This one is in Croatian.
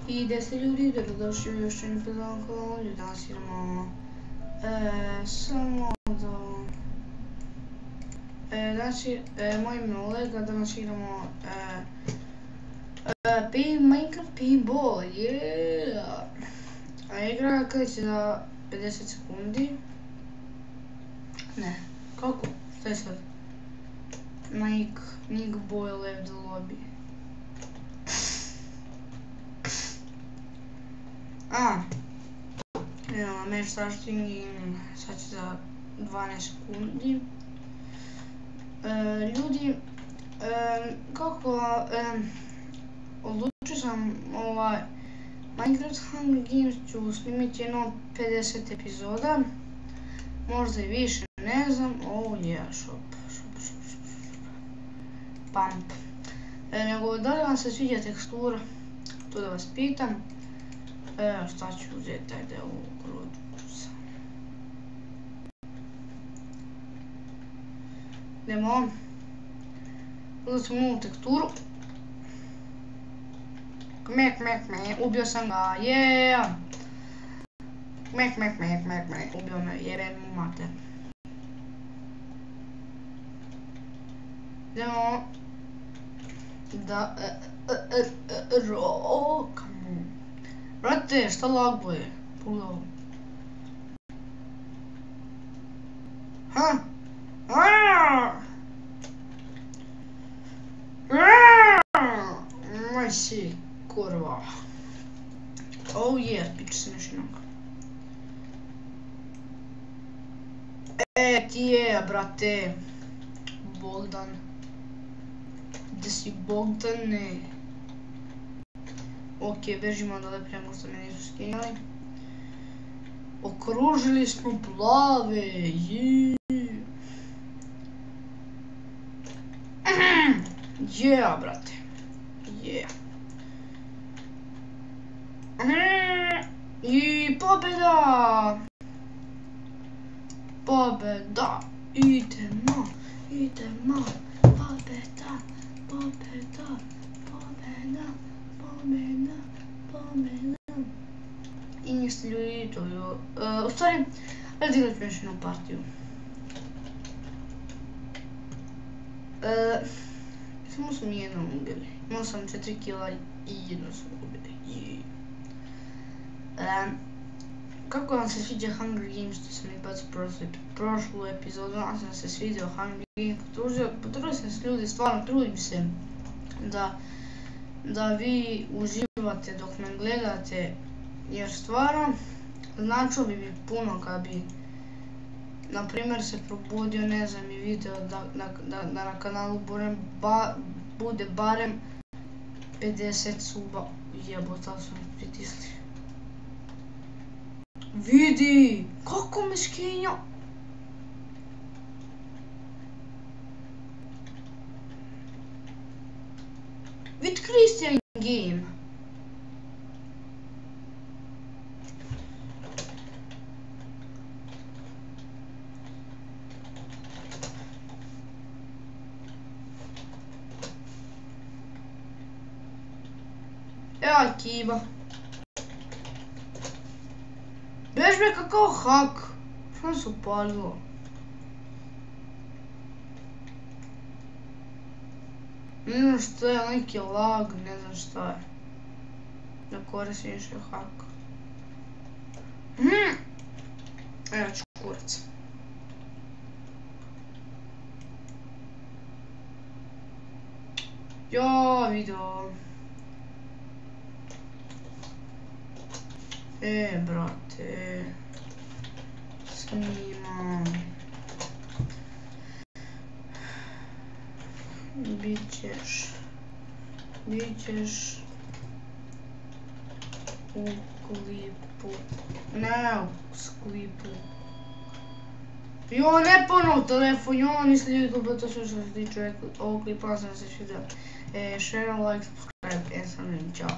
I 10 ljudi, dobrodošli u još jednu epizodu koloniju. Danas idemo samo do... Znači, moje ime je Olega, danas idemo Minecraft Paintball, yeah! A igra kreće za 50 sekundi. Ne, kako? Šta je sad? Nick Boy left the lobby. Idemo na match starting i sad će za 12 sekundi. Ljudi, kako odlučio sam Minecraft Hunger Games ću snimiti jedno 50 epizoda, možda i više, ne znam. Oh yeah, shop. Pump. Nego, da li vam se sviđa tekstura? To da vas pitam. Šta ću uzeti, ajde ovu grudu sam. Idemo. Uzeti sam novu teksturu. Mek, ubio sam ga, yeah! Mek, ubio me, jebem mu mater. Idemo da rokamo. Brate, šta laguje? Pogledaj. Ha? Moj si, kurva. Oh yeah, piče se nešinog. Ti je, brate. Bogdan. Gdje si, Bogdane? Ok, bežimo odavde prije nego što me nisu skinjali. Okružili smo plave, yeah, brate, yeah. I pobjeda! Pobjeda! Idemo! Pobjeda! I niste ljudi to bilo. U stvari, ajde igrati još jednu partiju. Samo sam jednom ubili. Imao sam 4 kila i jedno sam ubili. Kako vam se sviđa Hunger Games, što sam i bacio prošlu epizodu, nam sam se svidio Hunger Games, potrudio sam se ljudi, stvarno trudim se da vi uživate dok me gledate, jer stvarno značilo bi mi puno kad bi na primjer se probudio, ne znam, i video da na kanalu bude barem 50 suba. Jebota su mi pritisli. Vidi! Kako me skinja! Vid Christian Game. Evo kiba. Bež me kakao hak. Što se upalilo? Ne znam što je, neki lag, ne znam šta je. Da koristim više hak. Evo ću kurac. Jo, video. Brate. Snimam. Bićeš u klipu. Ne u klipu. Jo, ne ponovo telefon, jo, niste ljudi kupili to sve što se tiče ovog klipa, sam se svidio. Share, like, subscribe, and sam, čao.